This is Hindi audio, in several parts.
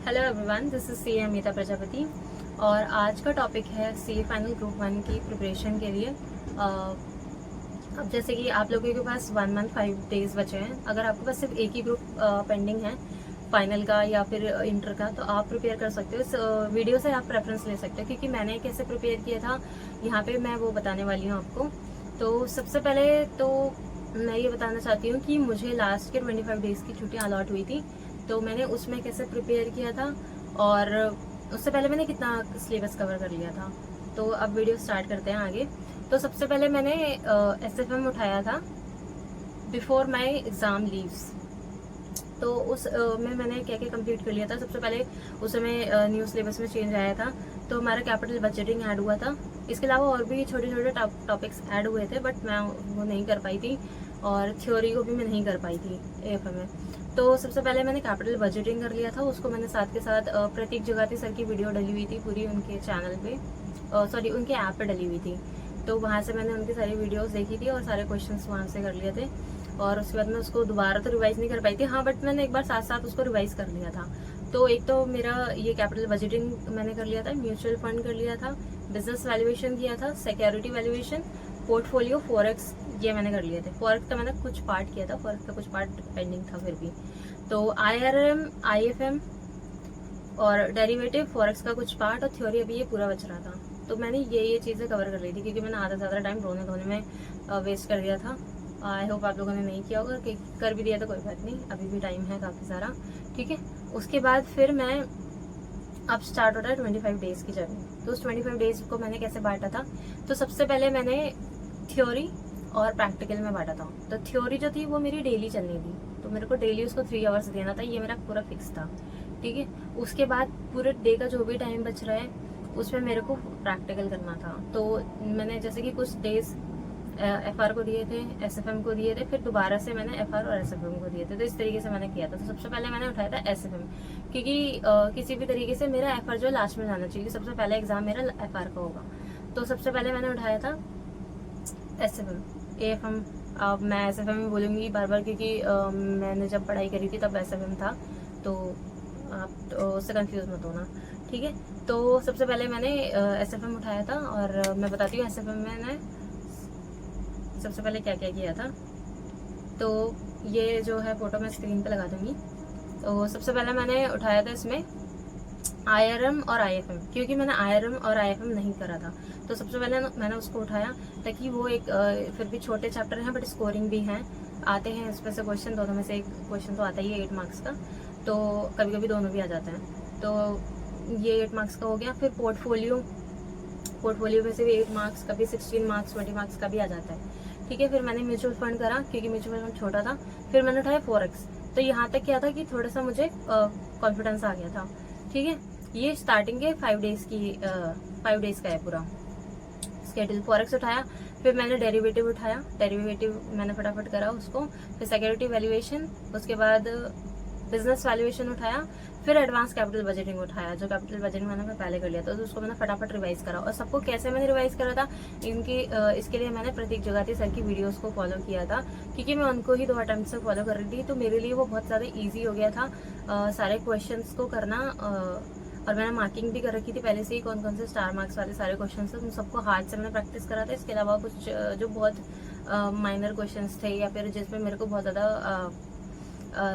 Hello everyone, this is C Amita Prajapati और आज का टॉपिक है सी फाइनल ग्रुप 1 की प्रिपरेशन के लिए। अब जैसे कि आप लोगों के पास 1 मंथ 5 डेज बचे हैं। अगर आपके पास सिर्फ एक ही ग्रुप पेंडिंग है फाइनल का या फिर इंटर का, तो आप प्रिपेयर कर सकते हो। इस वीडियो से आप रेफरेंस ले सकते हो क्योंकि मैंने कैसे प्रिपेयर किया था यहाँ पे मैं वो बताने वाली हूँ आपको। तो सबसे पहले तो मैं ये बताना चाहती हूँ कि मुझे लास्ट के 25 डेज की छुट्टियाँ अलॉट हुई थी, तो मैंने उसमें कैसे प्रिपेयर किया था और उससे पहले मैंने कितना सिलेबस कवर कर लिया था। तो अब वीडियो स्टार्ट करते हैं आगे। तो सबसे पहले मैंने SFM उठाया था बिफोर माई एग्ज़ाम लीव्स। तो उस में मैंने क्या क्या कंप्लीट कर लिया था। सबसे पहले उस समय न्यू सिलेबस में चेंज आया था, तो हमारा कैपिटल बजटिंग ऐड हुआ था। इसके अलावा और भी छोटे छोटे टॉपिक्स ऐड हुए थे, बट मैं वो नहीं कर पाई थी और थ्योरी को भी मैं नहीं कर पाई थी AFM में। तो सबसे पहले मैंने कैपिटल बजटिंग कर लिया था। उसको मैंने साथ के साथ प्रतीक जगाती सर की वीडियो डली हुई थी पूरी उनके चैनल पे, सॉरी उनके ऐप पे डली हुई थी। तो वहाँ से मैंने उनकी सारी वीडियोस देखी थी और सारे क्वेश्चंस वहाँ से कर लिए थे। और उसके बाद मैं उसको दोबारा तो रिवाइज नहीं कर पाई थी, हाँ, बट मैंने एक बार साथ साथ उसको रिवाइज कर लिया था। तो एक तो मेरा ये कैपिटल बजटिंग मैंने कर लिया था, म्यूचुअल फंड कर लिया था, बिजनेस वैल्यूएशन किया था, सिक्योरिटी वैल्यूएशन, पोर्टफोलियो, फॉरेक्स, ये मैंने कर लिए थे। फॉरेक्स का मैंने कुछ पार्ट किया था, फॉरेक्स का कुछ पार्ट पेंडिंग था फिर भी। तो IRM, IFM और डेरिवेटिव, फॉरेक्स का कुछ पार्ट और थ्योरी अभी ये पूरा बच रहा था। तो मैंने ये चीज़ें कवर कर ली थी क्योंकि मैंने आधा से ज़्यादा टाइम रोने धोने में वेस्ट कर दिया था। आई होप आप लोगों ने नहीं किया होगा, कि कर भी दिया तो कोई बात नहीं, अभी भी टाइम है काफ़ी सारा, ठीक है। उसके बाद फिर मैं अब स्टार्ट हो रहा है 25 डेज की जर्नी। तो उस 25 डेज को मैंने कैसे बांटा था, तो सबसे पहले मैंने थ्योरी और प्रैक्टिकल में बांटा था। तो थ्योरी जो थी वो मेरी डेली चलनी थी, तो मेरे को डेली उसको 3 आवर्स देना था, ये मेरा पूरा फिक्स था, ठीक है। उसके बाद पूरे डे का जो भी टाइम बच रहा है उसमें मेरे को प्रैक्टिकल करना था। तो मैंने जैसे कि कुछ डेज FR को दिए थे, SFM को दिए थे, फिर दोबारा से मैंने FR और SFM को दिए थे। तो इस तरीके से मैंने किया था। तो सबसे पहले मैंने उठाया था SFM क्योंकि किसी भी तरीके से मेरा FR जो लास्ट में जाना चाहिए, सबसे पहले एग्जाम मेरा FR का होगा। तो सबसे पहले मैंने उठाया था SFM। AFM अब मैं SFM में बोलूँगी बार बार क्योंकि मैंने जब पढ़ाई करी थी तब SFM था, तो आप तो उससे कंफ्यूज मत होना, ठीक है। तो सबसे पहले मैंने SFM उठाया था और मैं बताती हूँ SFM में मैंने सबसे पहले क्या क्या किया था। तो ये जो है फोटो मैं स्क्रीन पे लगा दूंगी। तो सबसे पहले मैंने उठाया था इसमें IRM और IFM, क्योंकि मैंने IRM और IFM नहीं करा था। तो सबसे पहले मैंने उसको उठाया ताकि वो एक फिर भी छोटे चैप्टर हैं बट स्कोरिंग भी हैं, आते हैं इसमें से क्वेश्चन, दोनों में से एक क्वेश्चन तो आता ही है 8 मार्क्स का, तो कभी कभी दोनों भी आ जाते हैं। तो ये 8 मार्क्स का हो गया। फिर पोर्टफोलियो में से भी 8 मार्क्स, कभी 16 मार्क्स, 20 मार्क्स का भी आ जाता है, ठीक है। फिर मैंने म्यूचुअल फंड करा क्योंकि म्यूचुअल फंड छोटा था। फिर मैंने उठाया फॉरेक्स। तो यहाँ तक क्या था कि थोड़ा सा मुझे कॉन्फिडेंस आ गया था, ठीक है। ये स्टार्टिंग के 5 डेज का है पूरा स्केड्यूल। फॉरेक्स उठाया, फिर मैंने डेरिवेटिव उठाया, डेरिवेटिव मैंने फटाफट करा उसको, फिर सिक्योरिटी वैल्यूएशन, उसके बाद बिजनेस वैल्यूएशन उठाया, फिर एडवांस कैपिटल बजटिंग उठाया। जो कैपिटल बजटिंग मैंने पहले कर लिया था तो उसको मैंने फटाफट रिवाइज करा। और सबको कैसे मैंने रिवाइज करा था, इसके लिए मैंने प्रतीक जगाती सर की वीडियोस को फॉलो किया था क्योंकि मैं उनको ही 2 अटेम्प्ट से फॉलो कर रही थी। तो मेरे लिए वो बहुत ज़्यादा ईजी हो गया था सारे क्वेश्चन को करना। और मैंने मार्किंग भी कर रखी थी पहले से ही, कौन कौन से स्टार मार्क्स वाले सारे क्वेश्चन थे उन सबको हार्ड से मैंने प्रैक्टिस करा था। इसके अलावा कुछ जो बहुत माइनर क्वेश्चंस थे या फिर जिसमें मेरे को बहुत ज़्यादा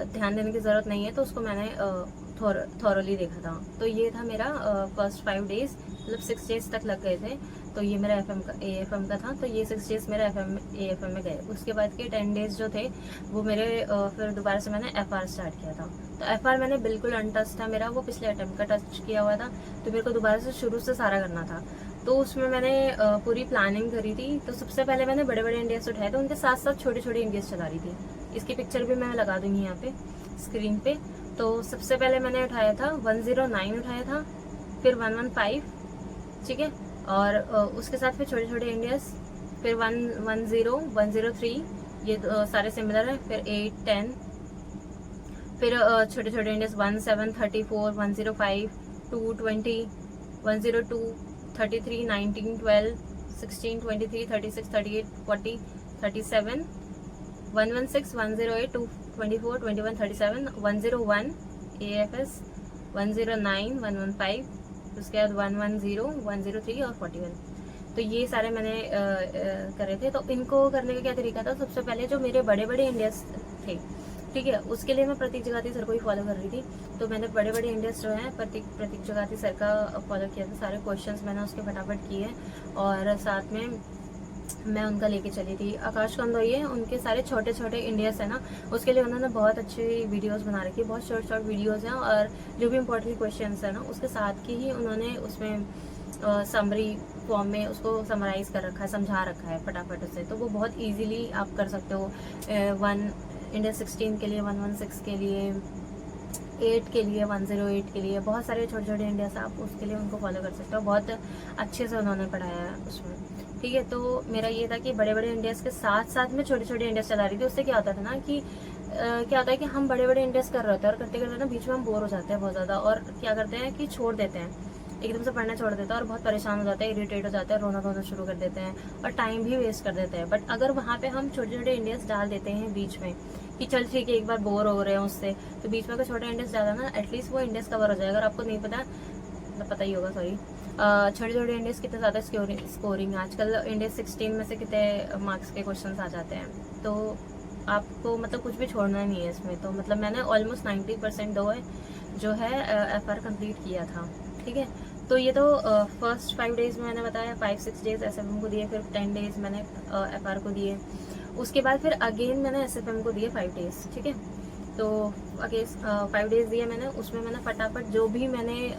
ध्यान देने की ज़रूरत नहीं है, तो उसको मैंने थॉरली देखा था। तो ये था मेरा फर्स्ट 5 डेज, मतलब 6 डेज तक लग गए थे। तो ये मेरा AFM का था। तो ये 6 डेज मेरा AFM में गए। उसके बाद के 10 डेज जो थे वो मेरे फिर दोबारा से मैंने FR स्टार्ट किया था। तो FR मैंने बिल्कुल अनटच था मेरा, वो पिछले अटेम्प्ट का टच किया हुआ था, तो मेरे को दोबारा से शुरू से सारा करना था। तो उसमें मैंने पूरी प्लानिंग करी थी। तो सबसे पहले मैंने बड़े बड़े इंडियाज उठाए थे, उनके साथ साथ छोटे छोटे इंडियाज चला रही थी। इसकी पिक्चर भी मैं लगा दूंगी यहाँ पे स्क्रीन पे। तो सबसे पहले मैंने उठाया था 109 उठाया था, फिर 115, ठीक है। और उसके साथ फिर छोटे छोटे इंडियाज, फिर 110, 103, ये सारे सिमिलर है। फिर 8, 10, फिर छोटे छोटे इंडियाज 17, 34, 105, 2, 20, 102, 33, 19, 12, 16, 23, 36, 38, 40, 37, 116, 108, 224, 21, 37, 101 AFS, 109, 115, उसके बाद 110, 103 और 41। तो ये सारे मैंने करे थे। तो इनको करने का क्या तरीका था, सबसे पहले जो मेरे बड़े बड़े इंडियस थे, ठीक है, उसके लिए मैं प्रतीक जगाती सर को ही फॉलो कर रही थी। तो मैंने बड़े बड़े इंडियस जो हैं प्रतीक जगाती सर का फॉलो किया था। सारे क्वेश्चंस मैंने उसके फटाफट किए और साथ में मैं उनका लेके चली थी। आकाश कंदोई, उनके सारे छोटे छोटे इंडियस है ना, उसके लिए उन्होंने बहुत अच्छी वीडियोस बना रखी है, बहुत शॉर्ट शॉर्ट वीडियोस हैं। और जो भी इंपॉर्टेंट क्वेश्चंस है ना, उसके साथ की ही उन्होंने उसमें समरी फॉर्म में उसको समराइज कर रखा है, समझा रखा है फटाफट उसे। तो वो बहुत इजीली आप कर सकते हो। इंडिया 16 के लिए, 116 के लिए, 8 के लिए, 108 के लिए, बहुत सारे छोटे छोटे इंडिया से आप उसके लिए उनको फॉलो कर सकते हो। बहुत अच्छे से उन्होंने पढ़ाया है उसमें, ठीक है। तो मेरा ये था कि बड़े बड़े इंडियाज के साथ साथ में छोटे छोटे इंडियाज चला रही थी। उससे क्या होता था ना कि क्या होता है कि हम बड़े बड़े इंडियाज कर रहे होते हैं और करते करते ना बीच में हम बोर हो जाते हैं बहुत ज़्यादा, और क्या करते हैं कि छोड़ देते हैं, एकदम से पढ़ना छोड़ देते हैं और बहुत परेशान हो जाते हैं, इरिटेट हो जाते हैं, रोना धोना शुरू कर देते हैं और टाइम भी वेस्ट कर देते हैं। बट अगर वहाँ पे हम छोटे छोटे इंडियाज डाल देते हैं बीच में कि चल ठीक है एक बार बोर हो रहे हैं उससे, तो बीच में अगर छोटे इंडियाज डाला ना, एटलीस्ट वो इंडियाज कवर हो जाएगा। अगर आपको नहीं पता, मतलब पता ही होगा, सॉरी, छोटे छोटे इंडियाज कितने ज़्यादा स्कोरिंग आजकल इंडिया 16 में से कितने मार्क्स के क्वेश्चन आ जाते हैं। तो आपको मतलब कुछ भी छोड़ना नहीं है इसमें। तो मतलब मैंने ऑलमोस्ट 90% जो है FR कंप्लीट किया था, ठीक है। तो ये तो फर्स्ट 5 डेज में मैंने बताया, 5-6 डेज SFM को दिए, फिर 10 डेज मैंने FR को दिए। उसके बाद फिर अगेन मैंने SFM को दिए 5 डेज, ठीक है। तो अगेन 5 डेज दिए मैंने, उसमें मैंने फटाफट जो भी मैंने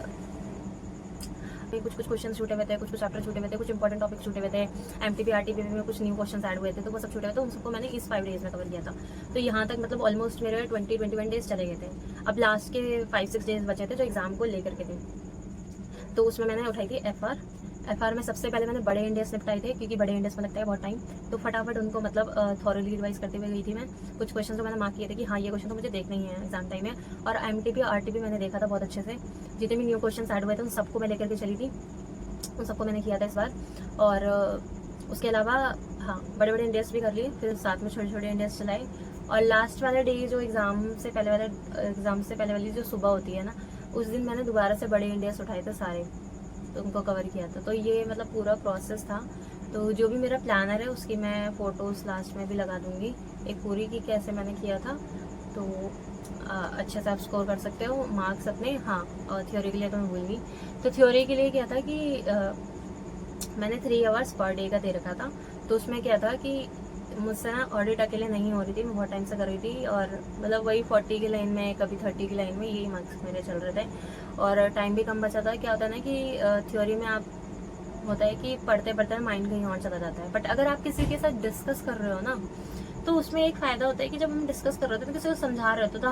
कुछ क्वेश्चन छूटे हुए थे, कुछ चैप्टर छूटे हुए थे, कुछ इंपॉर्टेंट टॉपिक छूटे हुए थे, MTP RTP में कुछ न्यू क्वेश्चन ऐड हुए थे, तो वो सब छूटे हुए थे, उन सबको मैंने इस 5 डेज में कवर किया था। तो यहाँ तक मतलब ऑलमोस्ट मेरे 21 डेज चले गए थे। अब लास्ट के 5-6 डेज बचे थे जो एग्जाम को लेकर के थे, तो उसमें मैंने उठाई थी FR में सबसे पहले मैंने बड़े इंडियस निपटाए थे, क्योंकि बड़े इंडियस में लगता है बहुत टाइम। तो फटाफट उनको मतलब थॉरली रिवाइज करते हुए गई थी मैं। कुछ क्वेश्चन तो मैंने मार्क किए थे कि हाँ ये क्वेश्चन तो मुझे देखना ही है एग्जाम टाइम में। और MTP RTP मैंने देखा था बहुत अच्छे से, जितने भी न्यू क्वेश्चन ऐड हुए थे उन सबको मैं लेकर के चली थी, उन सबको मैंने किया था इस बार। और उसके अलावा हाँ, बड़े बड़े इंडियस भी कर लिए, फिर साथ में छोटे छोटे इंडियस चलाए। और लास्ट वाले डे जो एग्ज़ाम से पहले वाली जो सुबह होती है ना, उस दिन मैंने दोबारा से बड़े इंडियस उठाए थे सारे, तो उनको कवर किया था। तो ये मतलब पूरा प्रोसेस था। तो जो भी मेरा प्लानर है उसकी मैं फ़ोटोज़ लास्ट में भी लगा दूँगी, एक पूरी की कैसे मैंने किया था। तो अच्छे से आप स्कोर कर सकते हो मार्क्स अपने। हाँ, और थ्योरी के लिए तो मैं भूल गई। तो थ्योरी के लिए क्या था कि मैंने 3 आवर्स पर डे का दे रखा था। तो उसमें क्या था कि मुझसे ना ऑडिट अकेले नहीं हो रही थी, मैं बहुत टाइम से कर रही थी, और मतलब वही 40 की लाइन में, कभी 30 की लाइन में, यही मार्क्स मेरे चल रहे थे और टाइम भी कम बचा था। क्या होता है ना कि थ्योरी में आप होता है कि पढ़ते पढ़ते माइंड कहीं और चला जाता है। बट अगर आप किसी के साथ डिस्कस कर रहे हो ना, तो उसमें एक फ़ायदा होता है कि जब हम डिस्कस कर रहे होते हैं तो किसी को समझा रहे होते, तो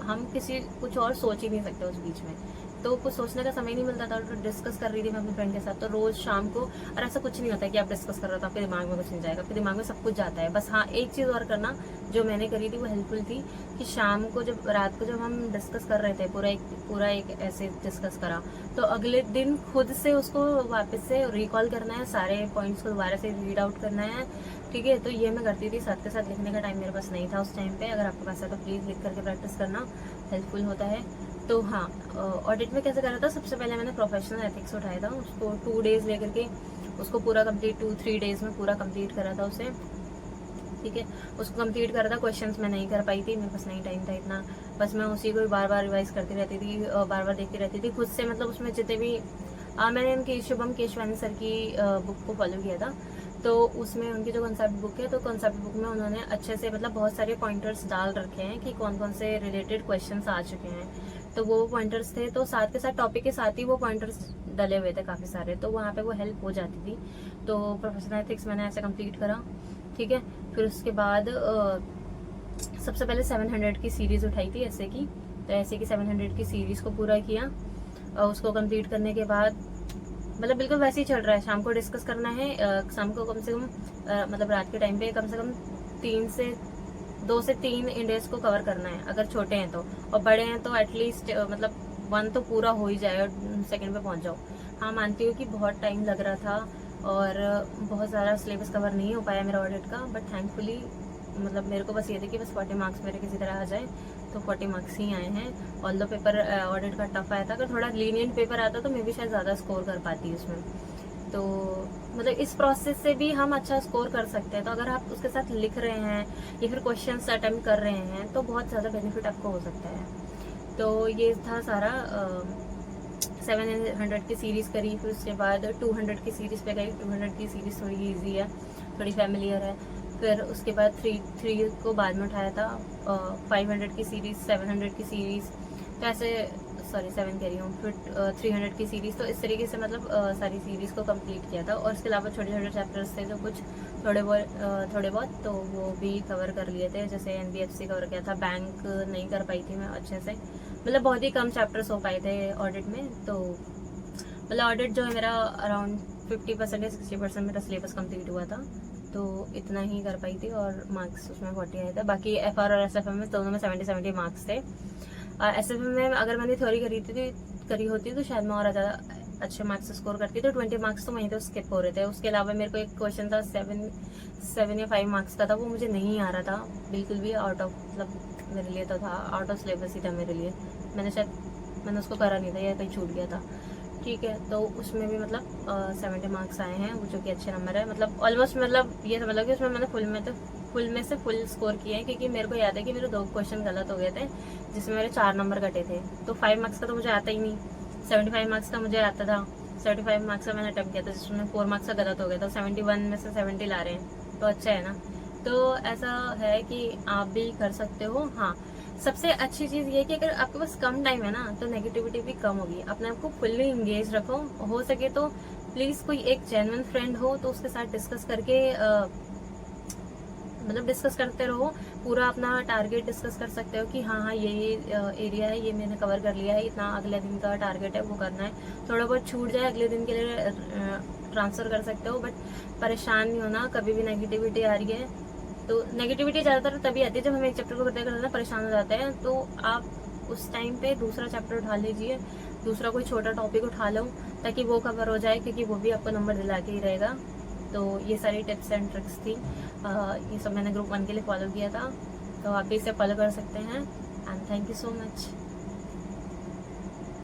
हम किसी कुछ और सोच ही नहीं सकते उस बीच में, तो कुछ सोचने का समय नहीं मिलता था। तो डिस्कस कर रही थी मैं अपने फ्रेंड के साथ, तो रोज़ शाम को। और ऐसा कुछ नहीं होता है कि आप डिस्कस कर रहे हो तो आपके दिमाग में कुछ नहीं जाएगा, आपके दिमाग में सब कुछ जाता है। बस हाँ, एक चीज़ और करना जो मैंने करी थी वो हेल्पफुल थी, कि शाम को रात को जब हम डिस्कस कर रहे थे, पूरा एक ऐसे डिस्कस करा, तो अगले दिन खुद से उसको वापस से रिकॉल करना है, सारे पॉइंट्स को दोबारा से रीड आउट करना है, ठीक है। तो ये मैं करती थी। साथ के साथ लिखने का टाइम मेरे पास नहीं था उस टाइम पे। अगर आपके पास है तो प्लीज़ लिख करके प्रैक्टिस करना, हेल्पफुल होता है। तो हाँ, ऑडिट में कैसे करा था, सबसे पहले मैंने प्रोफेशनल एथिक्स उठाया था, उसको 2 डेज लेकर के उसको पूरा कंप्लीट 2-3 डेज में पूरा कंप्लीट करा था उसे, ठीक है। उसको कंप्लीट करा था। क्वेश्चंस मैं नहीं कर पाई थी, मेरे पास नहीं टाइम था इतना, बस मैं उसी को बार बार रिवाइज करती रहती थी, बार बार देखती रहती थी खुद से। मतलब उसमें जितने भी मैंने उनकी शुभम केशवानी सर की बुक को फॉलो किया था। तो उसमें उनकी जो कॉन्सेप्ट बुक है, तो कॉन्सेप्ट बुक में उन्होंने अच्छे से मतलब बहुत सारे पॉइंटर्स डाल रखे हैं कि कौन कौन से रिलेटेड क्वेश्चंस आ चुके हैं। तो वो पॉइंटर्स थे, तो साथ के साथ टॉपिक के साथ ही वो पॉइंटर्स डले हुए थे काफ़ी सारे, तो वहाँ पे वो हेल्प हो जाती थी। तो प्रोफेशनल एथिक्स मैंने ऐसे कंप्लीट करा, ठीक है। फिर उसके बाद सबसे पहले 700 की सीरीज़ उठाई थी ऐसे की। तो ऐसे की 700 की सीरीज़ को पूरा किया, और उसको कंप्लीट करने के बाद मतलब बिल्कुल वैसे ही चल रहा है। शाम को डिस्कस करना है, शाम को कम से कम मतलब रात के टाइम पे कम से कम 2 से 3 इंडेज को कवर करना है, अगर छोटे हैं तो। और बड़े हैं तो एटलीस्ट मतलब 1 तो पूरा हो ही जाए और सेकंड पे पहुंच जाओ। हाँ, मानती हूँ कि बहुत टाइम लग रहा था और बहुत सारा सिलेबस कवर नहीं हो पाया मेरा ऑडिट का, बट थैंकफुली मतलब मेरे को बस ये थे कि बस 40 मार्क्स मेरे किसी तरह आ जाए, तो 40 मार्क्स ही आए हैं। ऑल द पेपर ऑडिट का टफ आया था, अगर थोड़ा लीनियंट पेपर आता तो मैं भी शायद ज़्यादा स्कोर कर पाती उसमें। तो मतलब इस प्रोसेस से भी हम अच्छा स्कोर कर सकते हैं। तो अगर आप उसके साथ लिख रहे हैं या फिर क्वेश्चंस अटेम्प्ट कर रहे हैं तो बहुत ज़्यादा बेनिफिट आपको हो सकता है। तो ये था सारा 700 की सीरीज़ करी, फिर उसके बाद 200 की सीरीज़ पे गई। 200 की सीरीज़ थोड़ी इजी है, थोड़ी फैमिलियर है। फिर उसके बाद 3 को बाद में उठाया था, 500 की सीरीज़, 700 की सीरीज़, तो ऐसे 7 कह रही हूँ, फिर 300 की सीरीज़। तो इस तरीके से मतलब सारी सीरीज़ को कंप्लीट किया था। और इसके अलावा छोटे छोटे चैप्टर्स थे जो कुछ थोड़े बहुत तो वो भी कवर कर लिए थे। जैसे NBFC कवर किया था, बैंक नहीं कर पाई थी मैं अच्छे से, मतलब बहुत ही कम चैप्टर्स हो पाए थे ऑडिट में। तो मतलब ऑडिट जो है मेरा अराउंड 50% या 60% मेरा सिलेबस कंप्लीट हुआ था, तो इतना ही कर पाई थी। और मार्क्स उसमें 40 आए थे। बाकी FR और SFM में दोनों में 70 मार्क्स थे। SFM में अगर मैंने थ्योरी करी होती तो शायद मैं और ज़्यादा अच्छे मार्क्स स्कोर करती। तो 20 मार्क्स तो वहीं तो स्किप हो रहे थे। उसके अलावा मेरे को एक क्वेश्चन था 7 या 5 मार्क्स का था, वो मुझे नहीं आ रहा था बिल्कुल भी, आउट ऑफ मतलब मेरे लिए तो था आउट ऑफ सिलेबस ही था मेरे लिए। मैंने उसको करा नहीं था या कहीं छूट गया था, ठीक है। तो उसमें भी मतलब 70 मार्क्स आए हैं, वो जो कि अच्छे नंबर है। मतलब ऑलमोस्ट मतलब ये समझ लो कि उसमें मैंने फुल में से फुल स्कोर किए हैं, क्योंकि मेरे को याद है कि मेरे 2 क्वेश्चन गलत हो गए थे जिसमें मेरे 4 नंबर कटे थे। तो 5 मार्क्स का तो मुझे आता ही नहीं, 75 मार्क्स का मुझे आता था। 75 मार्क्स का मैंने अटेम्प्ट किया था जिसमें 4 मार्क्स का गलत हो गया था। 71 में से 70 ला रहे हैं तो अच्छा है ना। तो ऐसा है कि आप भी कर सकते हो। हाँ, सबसे अच्छी चीज़ ये है कि अगर आपके पास कम टाइम है ना तो नेगेटिविटी भी कम होगी। अपने आप को फुल्ली इंगेज रखो, हो सके तो प्लीज़ कोई एक जेन्युइन फ्रेंड हो तो उसके साथ डिस्कस करके मतलब डिस्कस करते रहो। पूरा अपना टारगेट डिस्कस कर सकते हो कि हाँ ये एरिया है, ये मैंने कवर कर लिया है, इतना अगले दिन का टारगेट है वो करना है। थोड़ा बहुत छूट जाए अगले दिन के लिए ट्रांसफ़र कर सकते हो, बट परेशान नहीं होना। कभी भी नेगेटिविटी आ रही है तो नेगेटिविटी ज़्यादातर तभी आती है जब हम एक चैप्टर को करते करते परेशान हो जाते हैं। तो आप उस टाइम पे दूसरा चैप्टर उठा लीजिए, दूसरा कोई छोटा टॉपिक उठा लो ताकि वो कवर हो जाए, क्योंकि वो भी आपको नंबर दिला के ही रहेगा। तो ये सारी टिप्स एंड ट्रिक्स थी, ये सब मैंने ग्रुप 1 के लिए फॉलो किया था। तो आप भी इसे फॉलो कर सकते हैं। And thank you so much.